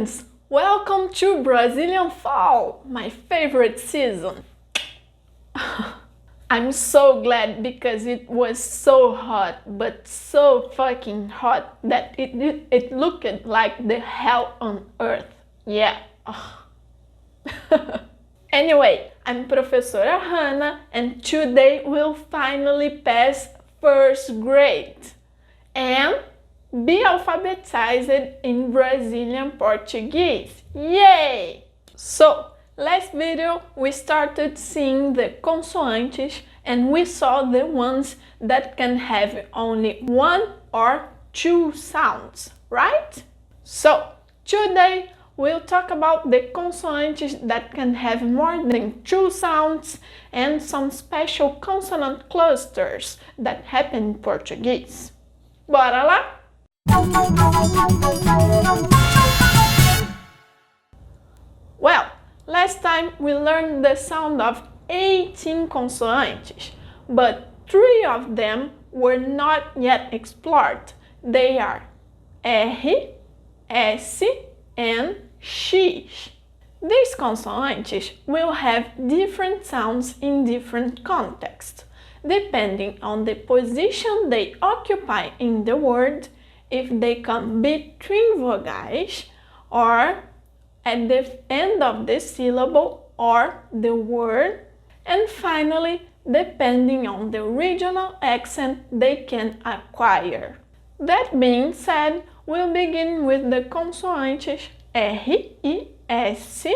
friends! Welcome to Brazilian Fall, my favorite season. I'm so glad because it was so hot, but so fucking hot that it looked like the hell on earth. Yeah. Anyway, I'm Professora Hannah and today we'll finally pass first grade and be alphabetized in Brazilian Portuguese. Yay! So, last video we started seeing the consoantes and we saw the ones that can have only one or two sounds, right? So, today we'll talk about the consoantes that can have more than two sounds and some special consonant clusters that happen in Portuguese. Bora lá? Well, last time we learned the sound of 18 consoantes, but 3 of them were not yet explored. They are R, S, and X. These consonantes will have different sounds in different contexts, depending on the position they occupy in the word, if they come between vogais, or at the end of the syllable or the word, and finally, depending on the regional accent they can acquire. That being said, we'll begin with the consonantes R e S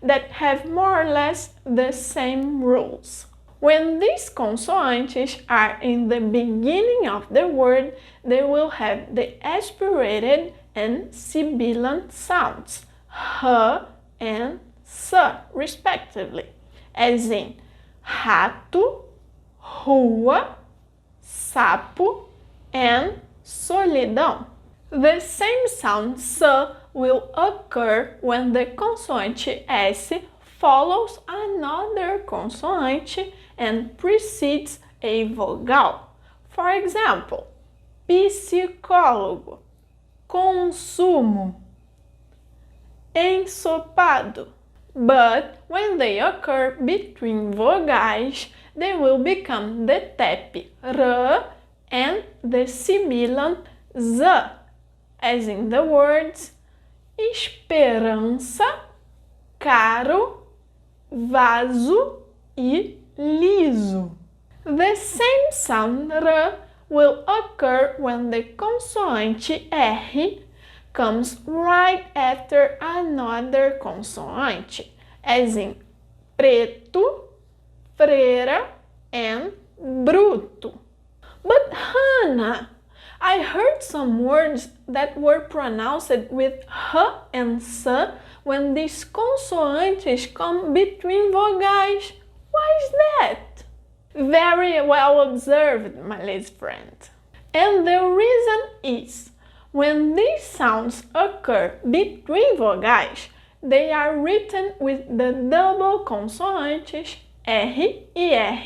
that have more or less the same rules. When these consonantes are in the beginning of the word, they will have the aspirated and sibilant sounds, H and S, respectively, as in rato, rua, sapo, and solidão. The same sound S will occur when the consoante S follows another consonant and precedes a vogal. For example, psicólogo, consumo, ensopado. But when they occur between vogais, they will become the TEP R and the sibilant Z, as in the words esperança, caro, vaso e liso. The same sound R will occur when the consoante R comes right after another consonant, as in preto, freira, and bruto. But Hannah, I heard some words that were pronounced with H and S when these consonants come between vogais. Why is that? Very well observed, my little friend. And the reason is, when these sounds occur between vogais, they are written with the double consonants R e R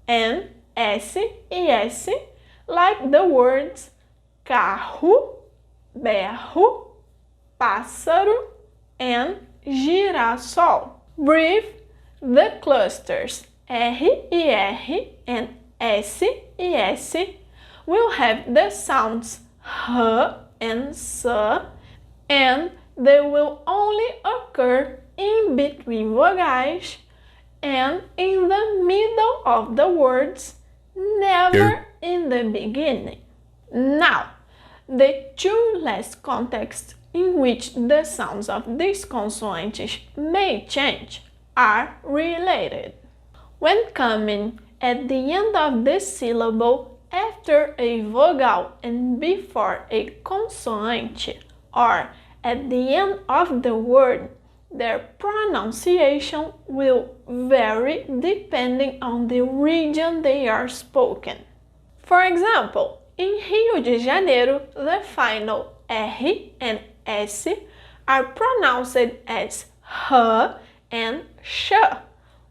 and S e S, like the words carro, berro, pássaro, and girassol. Brief, the clusters R e R and S e S will have the sounds H and S, and they will only occur in between vogais and in the middle of the words, never in the beginning. Now, the two last contexts in which the sounds of these consonants may change are related. When coming at the end of the syllable after a vogal and before a consonant, or at the end of the word, their pronunciation will vary depending on the region they are spoken. For example, in Rio de Janeiro, the final R and S are pronounced as H and Sh,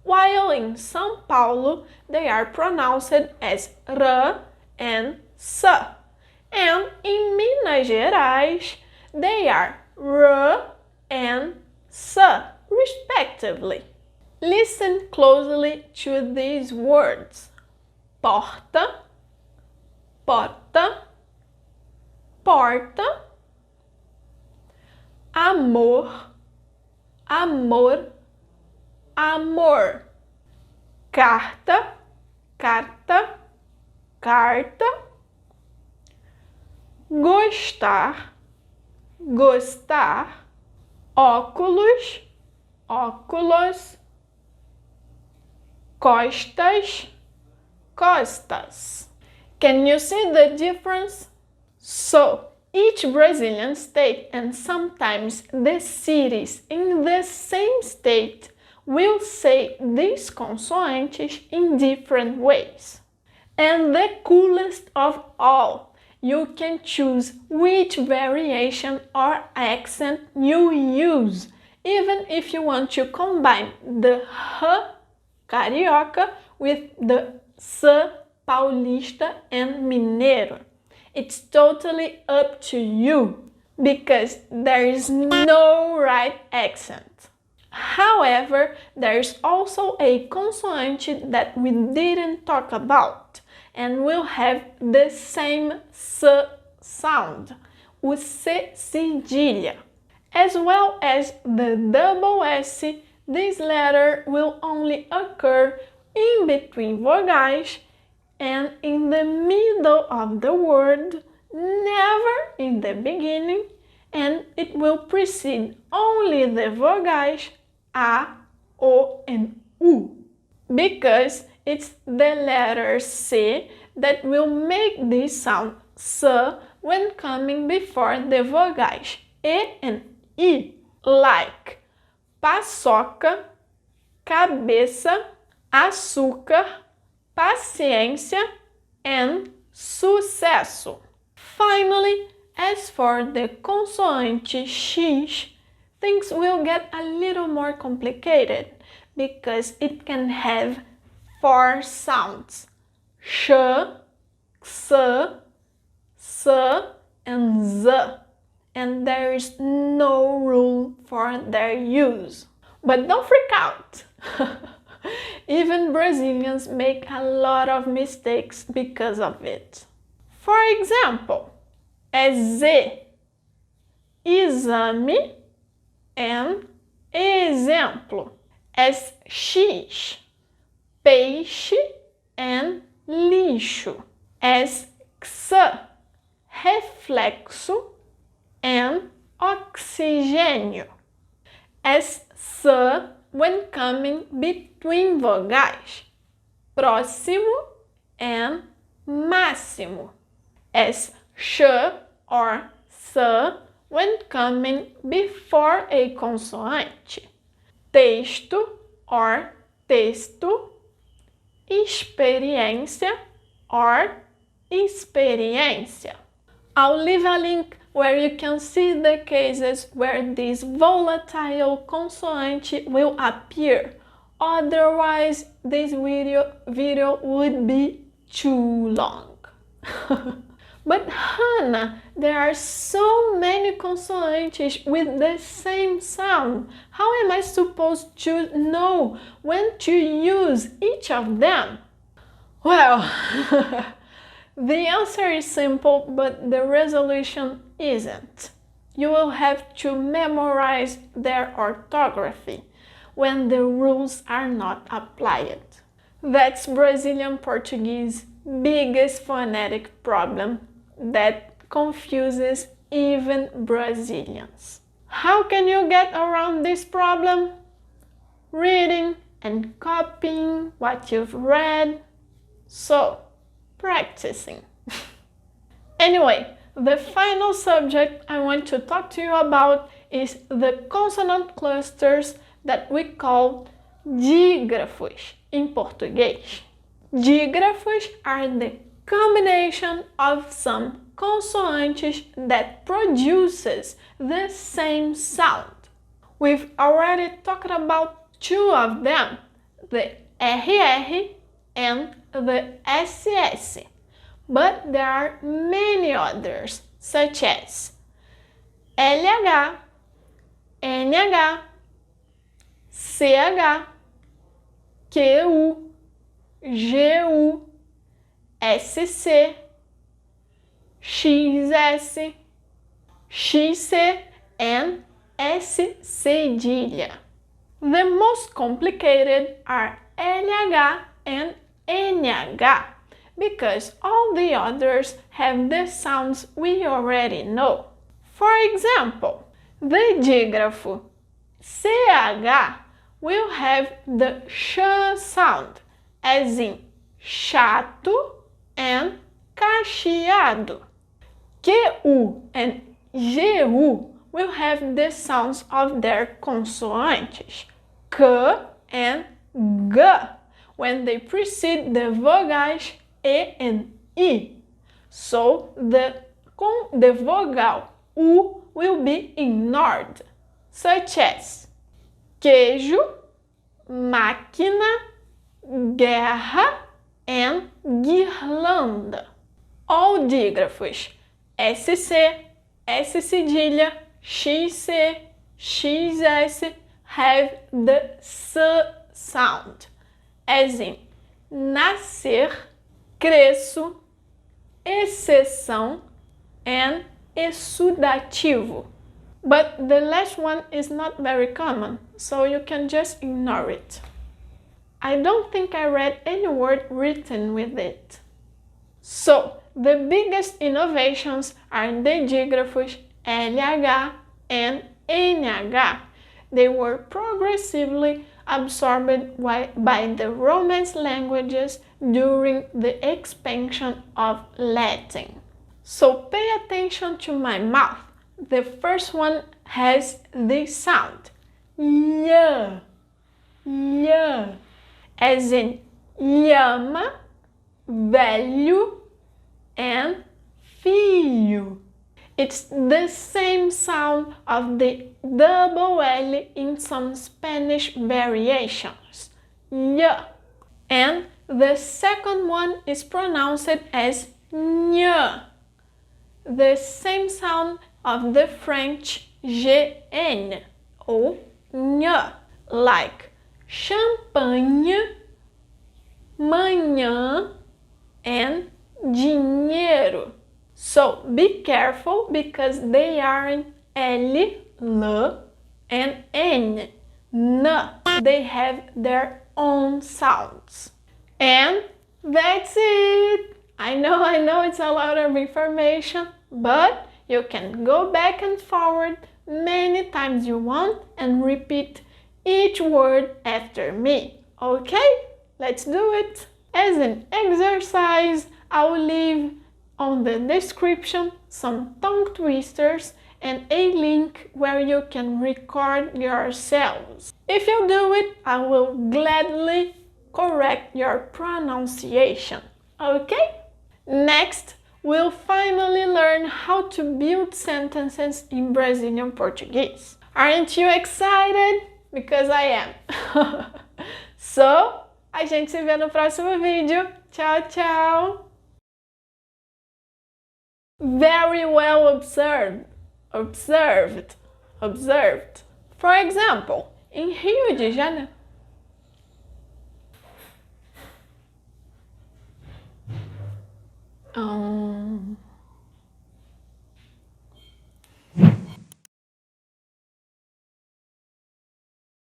while in São Paulo they are pronounced as R and S. And in Minas Gerais, they are R, and S, respectively. Listen closely to these words: porta, porta, porta, amor, amor, amor, carta, carta, carta, gostar, gostar, óculos, óculos, costas, costas. Can you see the difference? So, each Brazilian state and sometimes the cities in the same state will say these consonantes in different ways. And the coolest of all, you can choose which variation or accent you use, even if you want to combine the H carioca with the S paulista and mineiro. It's totally up to you, because there is no right accent. However, there is also a consonant that we didn't talk about and will have the same S sound, o C cedilha. As well as the double S, this letter will only occur in between vogais and in the middle of the word, never in the beginning, and it will precede only the vogais A, O, and U, because it's the letter C that will make this sound S when coming before the vogais E and I, like paçoca, cabeça, açúcar, paciência, and sucesso. Finally, as for the consonant X, things will get a little more complicated because it can have 4 sounds: sh, x, s, and z, and there is no rule for their use. But don't freak out! Even Brazilians make a lot of mistakes because of it. For example, Z, exame, and exemplo. X, peixe and lixo. X, reflexo and oxigênio. S, when coming between vogais, próximo and máximo. S, or S when coming before a consonante, texto or texto, experiência or experiência. I'll leave a link where you can see the cases where this volatile consonant will appear. Otherwise, this video would be too long. But Hannah, there are so many consonants with the same sound. How am I supposed to know when to use each of them? Well, the answer is simple, but the resolution isn't. You will have to memorize their orthography when the rules are not applied. That's Brazilian Portuguese biggest phonetic problem that confuses even Brazilians. How can you get around this problem? Reading and copying what you've read. So, practicing. Anyway, the final subject I want to talk to you about is the consonant clusters that we call dígrafos in Português. Dígrafos are the combination of some consonants that produces the same sound. We've already talked about 2 of them, the RR and the SS, but there are many others, such as LH, NH, CH, QU, GU, SC, XS, XC, and S cedilha. The most complicated are LH and NH, because all the others have the sounds we already know. For example, the dígrafo CH will have the sh sound, as in chato and cacheado. QU and GU will have the sounds of their consoantes, K and G, when they precede the vogais E and I. So the vogal U will be ignored, such as queijo, máquina, guerra, and guirlanda. All dígrafos SC, S cedilha, XC, XS have the S sound, as in nascer, cresço, exceção, and exudativo. But the last one is not very common, so you can just ignore it. I don't think I read any word written with it. So, the biggest innovations are the dígrafos LH and NH. They were progressively absorbed by the Romance languages during the expansion of Latin. So pay attention to my mouth. The first one has this sound, lh, lh, as in llama, velho, and filho. It's the same sound of the double L in some Spanish variations, ll. And the second one is pronounced as ñ, the same sound of the French gn, or ñ, like champanhe, manhã, and dinheiro. So be careful because they are in L, L, and N. N. They have their own sounds. And that's it. I know it's a lot of information, but you can go back and forward many times you want and repeat each word after me. Okay? Let's do it. As an exercise, I will leave on the description some tongue twisters and a link where you can record yourselves. If you do it, I will gladly correct your pronunciation. Okay? Next, we'll finally learn how to build sentences in Brazilian Portuguese. Aren't you excited? Because I am. So, a gente se vê no próximo vídeo. Tchau, tchau! Very well observed. For example, in Rio de Janeiro.